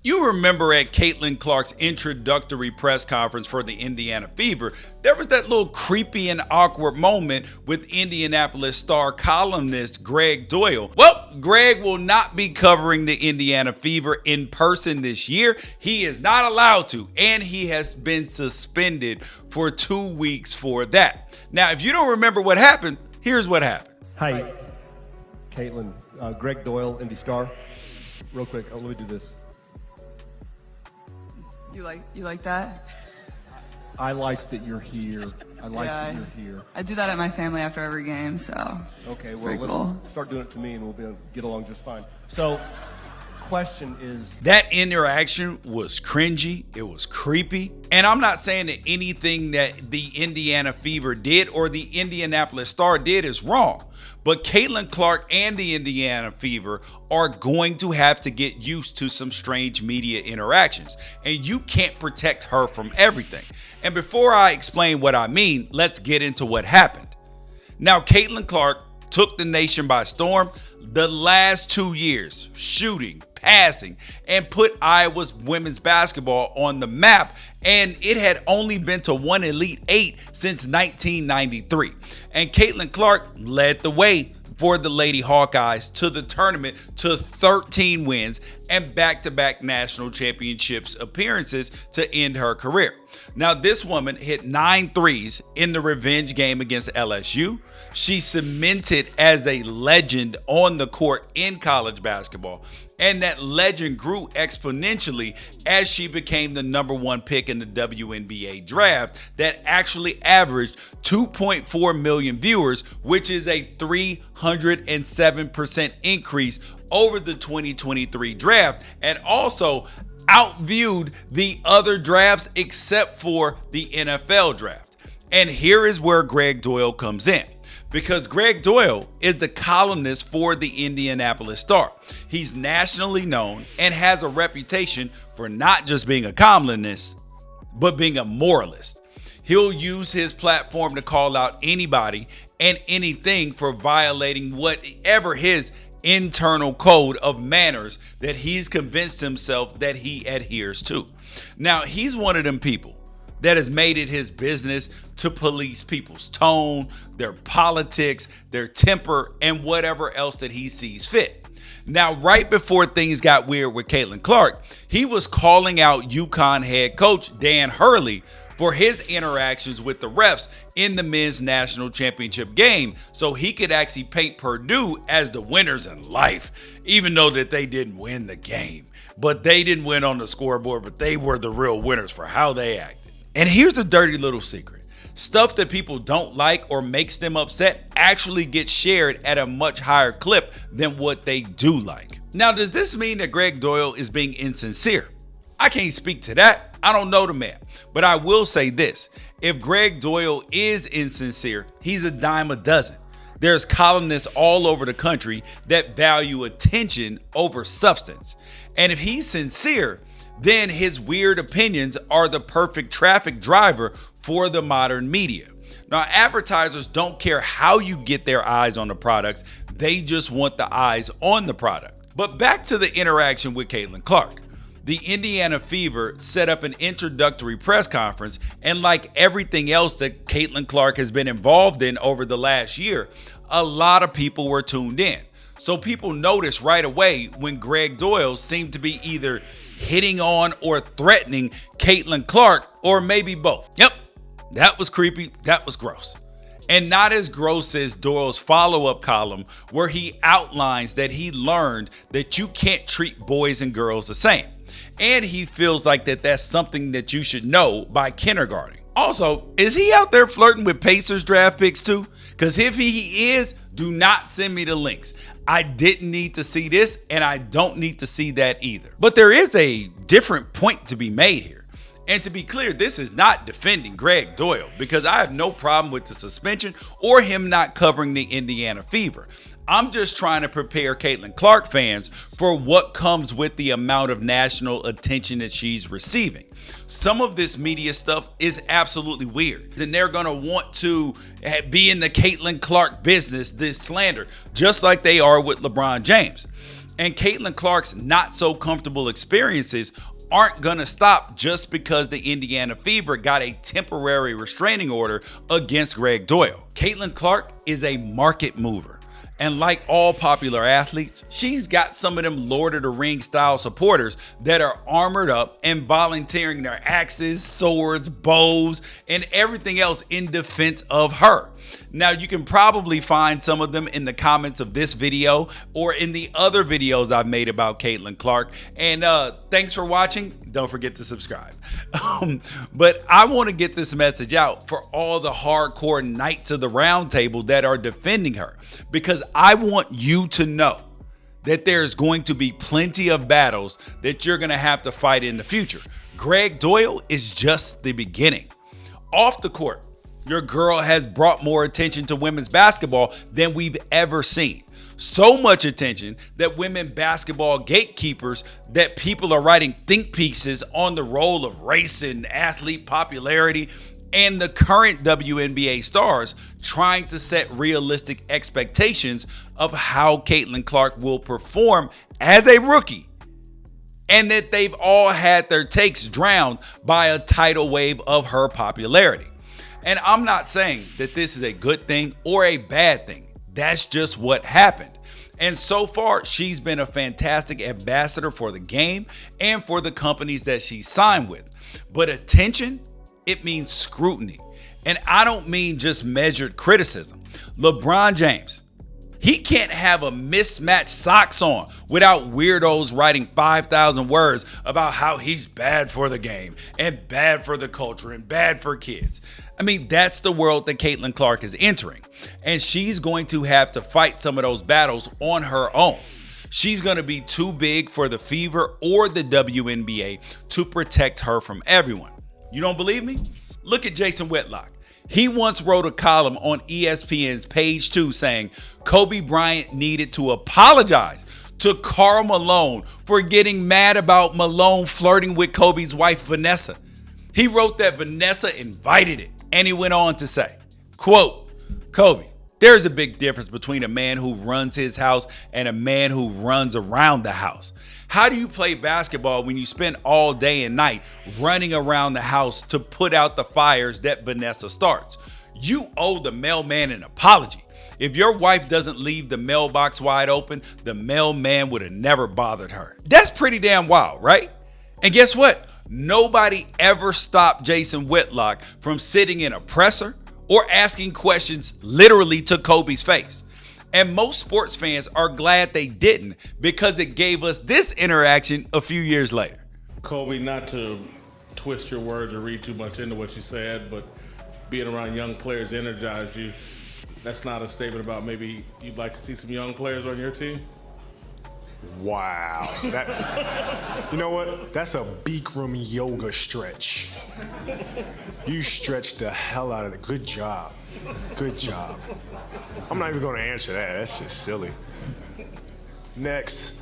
You remember at Caitlin Clark's introductory press conference for the Indiana Fever, there was that little creepy and awkward moment with Indianapolis Star columnist Greg Doyel. Well, Greg will not be covering the Indiana Fever in person this year. He is not allowed to, and he has been suspended for 2 weeks for that. Now, if you don't remember what happened, here's what happened. Hi, Caitlin. Greg Doyel, Indy Star. Real quick, let me do this. You like that? I like that you're here. I like that you're here. I do that at my family after every game, so. Okay, well, let's start doing it to me and we'll be able to get along just fine. So, question is... That interaction was cringy. It was creepy. And I'm not saying that anything that the Indiana Fever did or the Indianapolis Star did is wrong. But Caitlin Clark and the Indiana Fever are going to have to get used to some strange media interactions. And you can't protect her from everything. And before I explain what I mean, let's get into what happened. Now, Caitlin Clark took the nation by storm the last 2 years, shooting, passing, and put Iowa's women's basketball on the map. And it had only been to one Elite Eight since 1993. And Caitlin Clark led the way for the Lady Hawkeyes to the tournament to 13 wins and back-to-back national championships appearances to end her career. Now, this woman hit 9 threes in the revenge game against LSU. She cemented as a legend on the court in college basketball. And that legend grew exponentially as she became the #1 pick in the WNBA draft that actually averaged 2.4 million viewers, which is a 307% increase over the 2023 draft, and also outviewed the other drafts except for the NFL draft. And here is where Greg Doyel comes in. Because Greg Doyel is the columnist for the Indianapolis Star. He's nationally known and has a reputation for not just being a columnist, but being a moralist. He'll use his platform to call out anybody and anything for violating whatever his internal code of manners that he's convinced himself that he adheres to. Now, he's one of them people that has made it his business to police people's tone, their politics, their temper, and whatever else that he sees fit. Now, right before things got weird with Caitlin Clark, he was calling out UConn head coach Dan Hurley for his interactions with the refs in the men's national championship game, so he could actually paint Purdue as the winners in life, even though that they didn't win the game. But they didn't win on the scoreboard, but they were the real winners for how they acted. And here's the dirty little secret. Stuff that people don't like or makes them upset actually gets shared at a much higher clip than what they do like. Now, does this mean that Greg Doyel is being insincere? I can't speak to that. I don't know the man. But I will say this. If Greg Doyel is insincere, he's a dime a dozen. There's columnists all over the country that value attention over substance. And if he's sincere, then his weird opinions are the perfect traffic driver for the modern media. Now, advertisers don't care how you get their eyes on the products. They just want the eyes on the product. But back to the interaction with Caitlin Clark. The Indiana Fever set up an introductory press conference, and like everything else that Caitlin Clark has been involved in over the last year, a lot of people were tuned in. So people noticed right away when Greg Doyel seemed to be either hitting on or threatening Caitlin Clark, or maybe both. Yep, that was creepy. That was gross. And not as gross as Doyel's follow-up column where he outlines that he learned that you can't treat boys and girls the same. And he feels like that's something that you should know by kindergarten. Also, is he out there flirting with Pacers draft picks too? Because if he is, do not send me the links. I didn't need to see this, and I don't need to see that either. But there is a different point to be made here. And to be clear, this is not defending Greg Doyel, because I have no problem with the suspension or him not covering the Indiana Fever. I'm just trying to prepare Caitlin Clark fans for what comes with the amount of national attention that she's receiving. Some of this media stuff is absolutely weird, and they're going to want to be in the Caitlin Clark business, this slander, just like they are with LeBron James. And Caitlin Clark's not so comfortable experiences aren't going to stop just because the Indiana Fever got a temporary restraining order against Greg Doyel. Caitlin Clark is a market mover. And like all popular athletes, she's got some of them Lord of the Rings style supporters that are armored up and volunteering their axes, swords, bows, and everything else in defense of her. Now, you can probably find some of them in the comments of this video or in the other videos I've made about Caitlin Clark. And thanks for watching. Don't forget to subscribe. But I want to get this message out for all the hardcore knights of the round table that are defending her, because I want you to know that there's going to be plenty of battles that you're going to have to fight in the future. Greg Doyel is just the beginning. Off the court, your girl has brought more attention to women's basketball than we've ever seen. So much attention that women basketball gatekeepers that people are writing think pieces on the role of race and athlete popularity, and the current WNBA stars trying to set realistic expectations of how Caitlin Clark will perform as a rookie, and that they've all had their takes drowned by a tidal wave of her popularity. And I'm not saying that this is a good thing or a bad thing. That's just what happened. And so far, she's been a fantastic ambassador for the game and for the companies that she signed with. But attention, it means scrutiny. And I don't mean just measured criticism. LeBron James, he can't have a mismatched socks on without weirdos writing 5,000 words about how he's bad for the game and bad for the culture and bad for kids. I mean, that's the world that Caitlin Clark is entering. And she's going to have to fight some of those battles on her own. She's going to be too big for the Fever or the WNBA to protect her from everyone. You don't believe me? Look at Jason Whitlock. He once wrote a column on ESPN's Page 2 saying Kobe Bryant needed to apologize to Karl Malone for getting mad about Malone flirting with Kobe's wife, Vanessa. He wrote that Vanessa invited it, and he went on to say, quote, Kobe, there's a big difference between a man who runs his house and a man who runs around the house. How do you play basketball when you spend all day and night running around the house to put out the fires that Vanessa starts? You owe the mailman an apology. If your wife doesn't leave the mailbox wide open, the mailman would have never bothered her. That's pretty damn wild, right? And guess what? Nobody ever stopped Jason Whitlock from sitting in a presser or asking questions literally to Kobe's face. And most sports fans are glad they didn't, because it gave us this interaction a few years later. Kobe, not to twist your words or read too much into what you said, but being around young players energized you. That's not a statement about maybe you'd like to see some young players on your team? Wow. You know what? That's a Bikram yoga stretch. You stretched the hell out of it. Good job. Good job. I'm not even going to answer that. That's just silly. Next.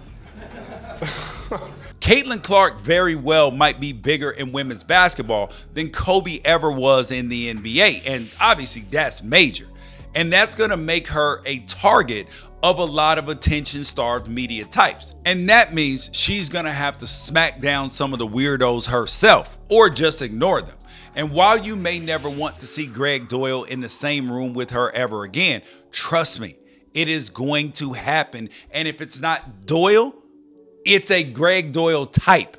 Caitlin Clark very well might be bigger in women's basketball than Kobe ever was in the NBA. And obviously that's major. And that's going to make her a target of a lot of attention-starved media types. And that means she's going to have to smack down some of the weirdos herself or just ignore them. And while you may never want to see Greg Doyel in the same room with her ever again, trust me, it is going to happen. And if it's not Doyel, it's a Greg Doyel type.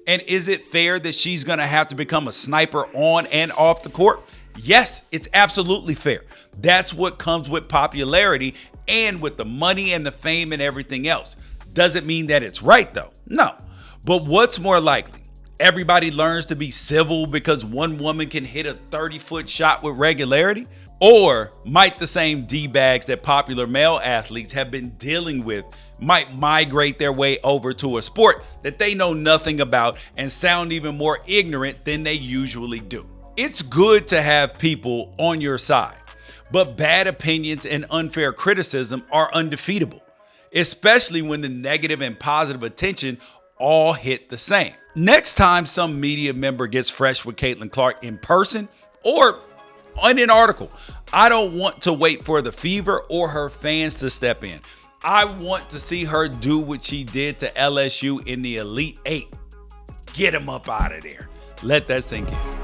And is it fair that she's going to have to become a sniper on and off the court? Yes, it's absolutely fair. That's what comes with popularity and with the money and the fame and everything else. Doesn't mean that it's right though. No. But what's more likely? Everybody learns to be civil because one woman can hit a 30-foot shot with regularity? Or might the same D-bags that popular male athletes have been dealing with might migrate their way over to a sport that they know nothing about and sound even more ignorant than they usually do? It's good to have people on your side, but bad opinions and unfair criticism are undefeatable, especially when the negative and positive attention all hit the same. Next time some media member gets fresh with Caitlin Clark in person or in an article, I don't want to wait for the Fever or her fans to step in. I want to see her do what she did to LSU in the Elite Eight. Get him up out of there. Let that sink in.